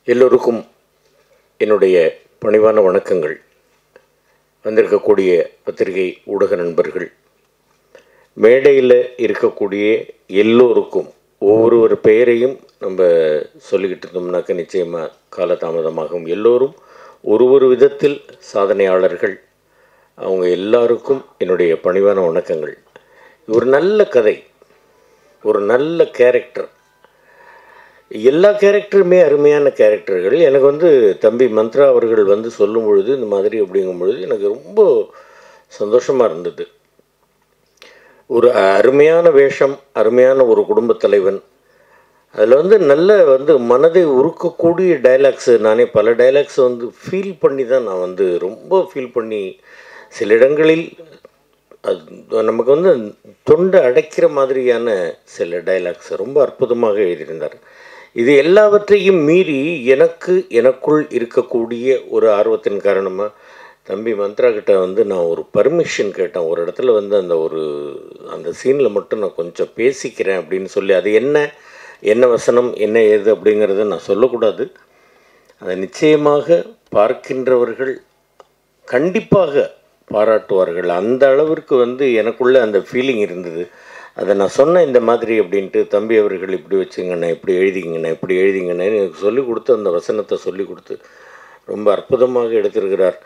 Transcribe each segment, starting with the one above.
எல்லோருக்கும் என்னுடைய பணிவான வணக்கங்கள். வந்திருக்கக்கூடிய பத்திரிகை ஊடக நண்பர்கள், மேடையில் இருக்கக்கூடிய எல்லோருக்கும் ஒவ்வொரு பெயரையும் நம்ம சொல்லிக்கிட்டு இருந்தோம்னாக்க நிச்சயமாக காலதாமதமாகும். எல்லோரும் ஒரு விதத்தில் சாதனையாளர்கள். அவங்க எல்லாருக்கும் என்னுடைய பணிவான வணக்கங்கள். ஒரு நல்ல கதை, ஒரு நல்ல கேரக்டர், எல்லா கேரக்டருமே அருமையான கேரக்டர்கள். எனக்கு தம்பி மந்த்ரா அவர்கள் சொல்லும் பொழுது இந்த மாதிரி அப்படிங்கும் பொழுது எனக்கு ரொம்ப சந்தோஷமாக இருந்தது. ஒரு அருமையான வேஷம், அருமையான ஒரு குடும்பத் தலைவன். அதில் நல்ல மனதை உருக்கக்கூடிய டைலாக்ஸு. நானே பல டைலாக்ஸை ஃபீல் பண்ணி தான் நான் ரொம்ப ஃபீல் பண்ணி, சில இடங்களில் அது நமக்கு தொண்டை அடைக்கிற மாதிரியான சில டைலாக்ஸ் ரொம்ப அற்புதமாக எழுதியிருந்தார். இது எல்லாவற்றையும் மீறி எனக்குள் இருக்கக்கூடிய ஒரு ஆர்வத்தின் காரணமாக தம்பி மந்த்ரா கிட்ட நான் ஒரு பர்மிஷன் கேட்டேன். ஒரு இடத்துல அந்த சீனில் மட்டும் நான் கொஞ்சம் பேசிக்கிறேன் அப்படின்னு சொல்லி, அது என்ன வசனம், என்ன ஏது அப்படிங்கிறத நான் சொல்லக்கூடாது. அதை நிச்சயமாக பார்க்கின்றவர்கள் கண்டிப்பாக பாராட்டுவார்கள். அந்த அளவிற்கு எனக்குள்ளே அந்த ஃபீலிங் இருந்தது. அதை நான் சொன்னேன் இந்த மாதிரி அப்படின்ட்டு. தம்பி அவர்கள் இப்படி வச்சுங்கண்ணே, இப்படி எழுதிங்கண்ணே எனக்கு சொல்லிக் கொடுத்து, அந்த வசனத்தை சொல்லிக் கொடுத்து ரொம்ப அற்புதமாக எடுத்திருக்கிறார்.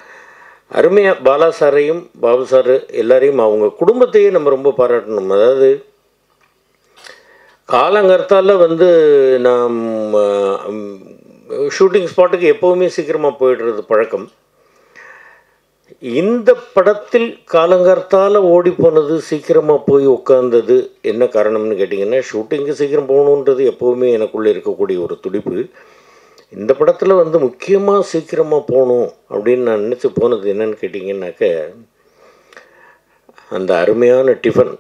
அருமையாக பாலா சாரையும் பாபு சார் எல்லாரையும், அவங்க குடும்பத்தையே நம்ம ரொம்ப பாராட்டணும். அதாவது காலங்கர்த்தால் நான் ஷூட்டிங் ஸ்பாட்டுக்கு எப்போவுமே சீக்கிரமாக போயிடுறது பழக்கம். இந்த படத்தில் காலங்கார்த்தால் ஓடி போனது, சீக்கிரமாக போய் உட்கார்ந்தது என்ன காரணம்னு கேட்டிங்கன்னா, ஷூட்டிங்கு சீக்கிரம் போகணுன்றது எப்போவுமே எனக்குள்ளே இருக்கக்கூடிய ஒரு துடிப்பு. இந்த படத்தில் முக்கியமாக சீக்கிரமாக போகணும் அப்படின்னு நான் நினச்சி போனது என்னன்னு கேட்டிங்கன்னாக்க, அந்த அருமையான டிஃபன்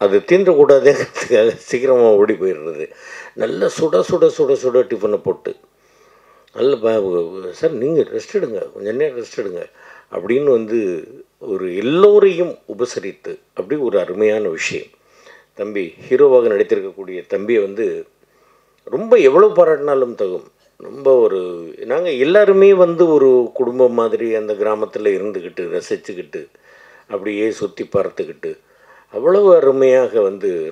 அது தீண்டக்கூடாதுங்கிறதுக்காக சீக்கிரமாக ஓடி போயிடுறது. நல்ல சுட சுட சுட சுட டிஃபனை போட்டு, நல்ல சார் நீங்கள் ரெஸ்ட் எடுங்க, கொஞ்சம் நேரம் ரெஸ்ட் எடுங்க அப்படின்னு ஒரு எல்லோரையும் உபசரித்து, அப்படி ஒரு அருமையான விஷயம். தம்பி ஹீரோவாக நடித்திருக்கக்கூடிய தம்பியை ரொம்ப எவ்வளோ பாராட்டினாலும் தகும். ரொம்ப நாங்கள் எல்லாருமே ஒரு குடும்பம் மாதிரி அந்த கிராமத்தில் இருந்துக்கிட்டு ரசிச்சுக்கிட்டு அப்படியே சுற்றி பார்த்துக்கிட்டு அவ்வளவு அருமையாக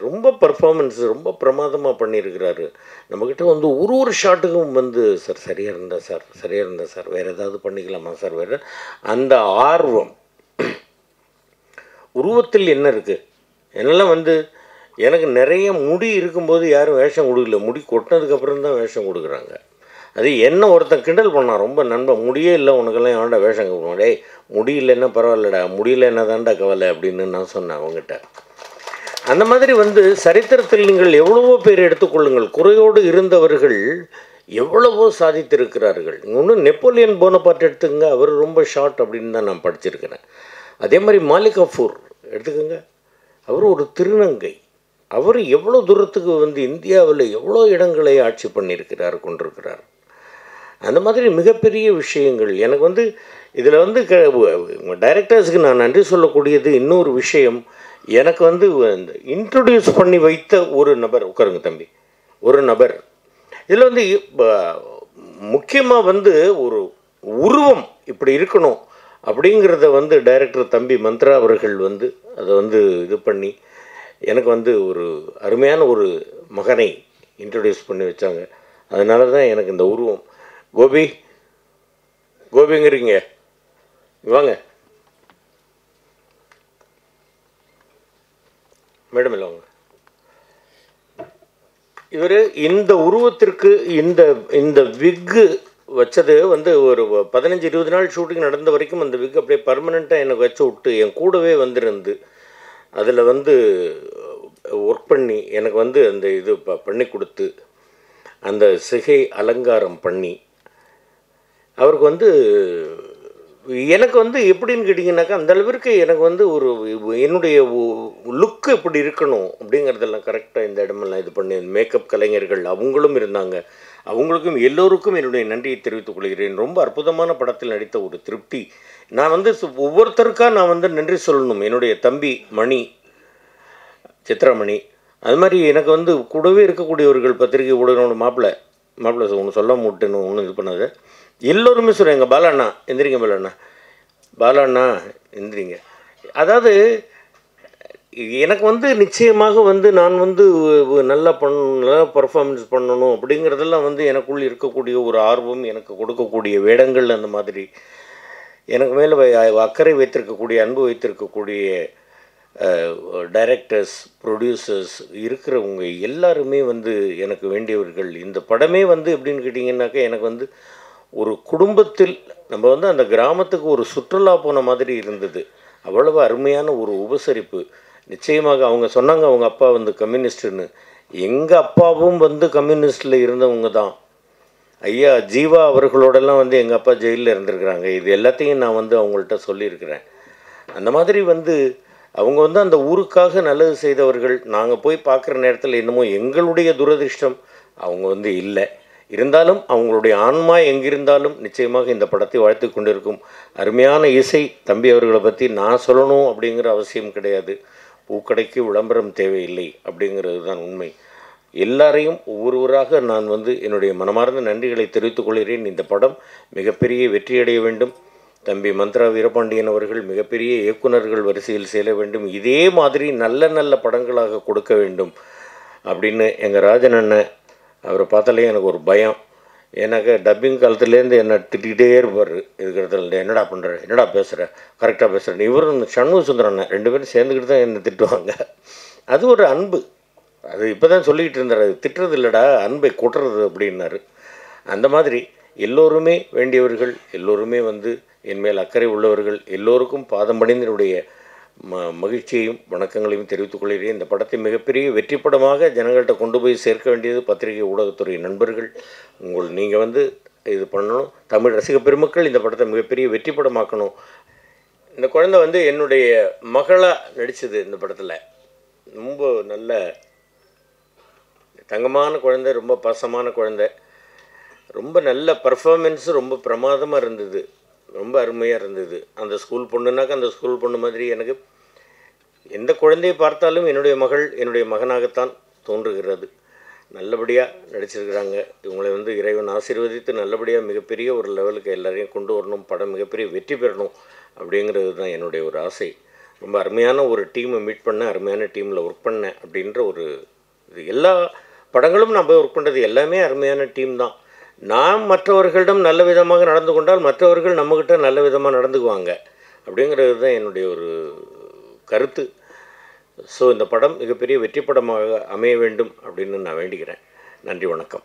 ரொம்ப பர்ஃபார்மன்ஸ் ரொம்ப பிரமாதமாக பண்ணியிருக்கிறாரு. நம்மக்கிட்ட ஒரு ஷாட்டுக்கும் சார் சரியாக இருந்தா சார் வேறு ஏதாவது பண்ணிக்கலாமா சார், வேறு அந்த ஆர்வம். உருவத்தில் என்ன இருக்குது, என்னெல்லாம் எனக்கு நிறைய முடி இருக்கும்போது யாரும் வேஷம் கொடுக்கல. முடி கொட்டினதுக்கப்புறம் தான் வேஷம் கொடுக்குறாங்க. அது என்ன ஒருத்தன் கிண்டல் பண்ணான், ரொம்ப நண்பன், முடியே இல்லை உனக்கெல்லாம் எவன்டா வேஷம் கொடுப்பான், டேய் முடி இல்லைன்னா பரவாயில்லடா, முடியல என்ன தாண்டா கவலை அப்படின்னு நான் சொன்னேன் அவங்ககிட்ட. அந்த மாதிரி சரித்திரத்தில் நீங்கள் எவ்வளவோ பேர் எடுத்துக்கொள்ளுங்கள், குறையோடு இருந்தவர்கள் எவ்வளவோ சாதித்திருக்கிறார்கள். இன்னும் நெப்போலியன் போனபார்ட் எடுத்துக்கங்க, அவர் ரொம்ப ஷார்ட் அப்படின்னு தான் நான் படிச்சிருக்கிறேன். அதே மாதிரி மாலிக் கஃபூர் எடுத்துக்கோங்க, அவர் ஒரு திருநங்கை. அவர் எவ்வளோ தூரத்துக்கு இந்தியாவில் எவ்வளோ இடங்களை ஆட்சி கொண்டிருக்கிறார். அந்த மாதிரி மிகப்பெரிய விஷயங்கள். எனக்கு இதில் டைரக்டர்ஸுக்கு நான் நன்றி சொல்லக்கூடியது இன்னொரு விஷயம். எனக்கு இன்ட்ரடியூஸ் பண்ணி வைத்த ஒரு நபர், உட்காருங்க தம்பி, ஒரு நபர். இதில் முக்கியமாக ஒரு உருவம் இப்படி இருக்கணும் அப்படிங்கிறத டைரக்டர் தம்பி மந்த்ரா அவர்கள் அதை இது பண்ணி எனக்கு ஒரு அருமையான ஒரு மகனை இன்ட்ரடியூஸ் பண்ணி வச்சாங்க. அதனால தான் எனக்கு இந்த உருவம். கோபிங்கிறீங்க, வாங்க மேடம், இல்லை வாங்க. இவர் இந்த உருவத்திற்கு இந்த விக்கு வச்சது ஒரு 15-20 நாள் ஷூட்டிங் நடந்த வரைக்கும் அந்த விக் அப்படியே பர்மனெண்ட்டாக எனக்கு வச்சு விட்டு என் கூடவே இருந்து அதில் ஒர்க் பண்ணி எனக்கு அந்த இது பண்ணி கொடுத்து அந்த சிகை அலங்காரம் பண்ணி அவருக்கு எனக்கு எப்படின்னு கேட்டிங்கனாக்கா, அந்த அளவிற்கு எனக்கு ஒரு என்னுடைய லுக்கு இப்படி இருக்கணும் அப்படிங்கிறதெல்லாம் கரெக்டாக இந்த இடமெல்லாம் இது பண்ணி மேக்கப் கலைஞர்கள் அவங்களும் இருந்தாங்க. அவங்களுக்கும் எல்லோருக்கும் என்னுடைய நன்றியை தெரிவித்துக் கொள்கிறேன். ரொம்ப அற்புதமான படத்தில் நடித்த ஒரு திருப்தி. நான் ஒவ்வொருத்தருக்காக நான் நன்றி சொல்லணும். என்னுடைய தம்பி மணி, சித்ராமணி, அது மாதிரி எனக்கு கூடவே இருக்கக்கூடியவர்கள், பத்திரிகை ஊடகங்களோட மாப்பிள்ளை மாப்பிள்ளை ஒன்று சொல்ல மூட்டுன்னு ஒன்றும் இது பண்ணாது. எல்லோருமே சொல்கிறாங்க, பாலாண்ணா எந்திரிங்க, பாலாண்ணா பாலாண்ணா எந்திரிங்க. அதாவது எனக்கு வந்து நிச்சயமாக வந்து நான் வந்து நல்லா நல்லா பர்ஃபார்மன்ஸ் பண்ணணும் அப்படிங்கிறதெல்லாம் வந்து எனக்குள் இருக்கக்கூடிய ஒரு ஆர்வம், எனக்கு கொடுக்கக்கூடிய வேடங்கள் அந்த மாதிரி எனக்கு மேலே அக்கறை வைத்திருக்கக்கூடிய, அன்பு வைத்திருக்கக்கூடிய டைரக்டர்ஸ், ப்ரொடியூசர்ஸ் இருக்கிறவங்க எல்லாருமே வந்து எனக்கு வேண்டியவர்கள். இந்த படமே வந்து எப்படின்னு கேட்டிங்கன்னாக்கா, எனக்கு வந்து ஒரு குடும்பத்தில் நம்ம வந்து அந்த கிராமத்துக்கு ஒரு சுற்றுலா போன மாதிரி இருந்தது. அவ்வளவு அருமையான ஒரு உபசரிப்பு. நிச்சயமாக அவங்க சொன்னாங்க, அவங்க அப்பா வந்து கம்யூனிஸ்ட்டுன்னு. எங்கள் அப்பாவும் வந்து கம்யூனிஸ்டில் இருந்தவங்க தான். ஐயா ஜீவா அவர்களோடெல்லாம் வந்து எங்கள் அப்பா ஜெயிலில் இருந்திருக்கிறாங்க. இது எல்லாத்தையும் நான் வந்து அவங்கள்ட்ட சொல்லியிருக்கிறேன். அந்த மாதிரி வந்து அவங்க வந்து அந்த ஊருக்காக நல்லது செய்தவர்கள். நாங்கள் போய் பார்க்குற நேரத்தில் என்னமோ எங்களுடைய துரதிர்ஷ்டம் அவங்க வந்து இல்லை. இருந்தாலும் அவங்களுடைய ஆன்மா எங்கிருந்தாலும் நிச்சயமாக இந்த படத்தை வாழ்த்து கொண்டிருக்கும். அருமையான இசை. தம்பி அவர்களை பற்றி நான் சொல்லணும் அப்படிங்கிற அவசியம் கிடையாது. பூக்கடைக்கு விளம்பரம் தேவையில்லை அப்படிங்கிறது தான் உண்மை. எல்லாரையும் ஒவ்வொருவராக நான் வந்து என்னுடைய மனமார்ந்த நன்றிகளை தெரிவித்துக் கொள்கிறேன். இந்த படம் மிகப்பெரிய வெற்றியடைய வேண்டும். தம்பி மந்த்ரா வீரபாண்டியன் அவர்கள் மிகப்பெரிய இயக்குநர்கள் வரிசையில் சேர வேண்டும். இதே மாதிரி நல்ல நல்ல படங்களாக கொடுக்க வேண்டும் அப்படின்னு எங்கள் ராஜன் அண்ணன், அவரை பார்த்தாலே எனக்கு ஒரு பயம். எனக்கு டப்பிங் காலத்துலேருந்து என்னை திட்டிகிட்டே இருப்பார். இருக்கிறதுல என்னடா பண்ணுற, என்னடா பேசுகிற, கரெக்டாக பேசுகிறேன். இவரும் சண்முக சுந்தரம் அண்ணன் 2 பேரும் சேர்ந்துக்கிட்டு தான் என்னை திட்டுவாங்க. அது ஒரு அன்பு. அது இப்போ தான் சொல்லிக்கிட்டு இருந்தார், அது திட்டுறது இல்லைடா, அன்பை கொட்டுறது அப்படின்னாரு. அந்த மாதிரி எல்லோருமே வேண்டியவர்கள், எல்லோருமே வந்து என் மேல் அக்கறை உள்ளவர்கள். எல்லோருக்கும் பாதம் பணிந்தனுடைய மகிழ்ச்சியையும் வணக்கங்களையும் தெரிவித்துக் கொள்கிறேன். இந்த படத்தை மிகப்பெரிய வெற்றி படமாக ஜனங்கள்கிட்ட கொண்டு போய் சேர்க்க வேண்டியது பத்திரிகை ஊடகத்துறை நண்பர்கள். நீங்கள் வந்து இது பண்ணணும். தமிழ் ரசிக பெருமக்கள் இந்த படத்தை மிகப்பெரிய வெற்றி படமாக்கணும். இந்த குழந்தை வந்து என்னுடைய மகளாக நடித்தது இந்த படத்தில். ரொம்ப நல்ல தங்கமான குழந்தை, ரொம்ப பாசமான குழந்தை, ரொம்ப நல்ல பர்ஃபார்மன்ஸு ரொம்ப பிரமாதமாக இருந்தது, ரொம்ப அருமையாக இருந்தது. அந்த ஸ்கூல் பொண்ணுனாக்கா அந்த ஸ்கூல் பொண்ணு மாதிரி எனக்கு எந்த குழந்தையை பார்த்தாலும் என்னுடைய மகள் என்னுடைய மகனாகத்தான் தோன்றுகிறது. நல்லபடியாக நடிச்சிருக்கிறாங்க. இவங்களை வந்து இறைவன் ஆசீர்வதித்து நல்லபடியாக மிகப்பெரிய ஒரு லெவலுக்கு எல்லாரையும் கொண்டு வரணும். படம் மிகப்பெரிய வெற்றி பெறணும் அப்படிங்கிறது தான் என்னுடைய ஒரு ஆசை. ரொம்ப அருமையான ஒரு டீமை மீட் பண்ணேன், அருமையான டீமில் ஒர்க் பண்ணேன் அப்படின்ற ஒரு இது. எல்லா படங்களும் நான் போய் ஒர்க் பண்ணுறது எல்லாமே அருமையான டீம் தான். நாம் மற்றவர்களிடம் நல்ல விதமாக நடந்து கொண்டால் மற்றவர்கள் நம்மக்கிட்ட நல்ல விதமாக நடந்துக்குவாங்க அப்படிங்கிறது தான் என்னுடைய ஒரு கருத்து. ஸோ இந்த படம் மிகப்பெரிய வெற்றி படமாக அமைய வேண்டும் அப்படின்னு நான் வேண்டிக்கிறேன். நன்றி, வணக்கம்.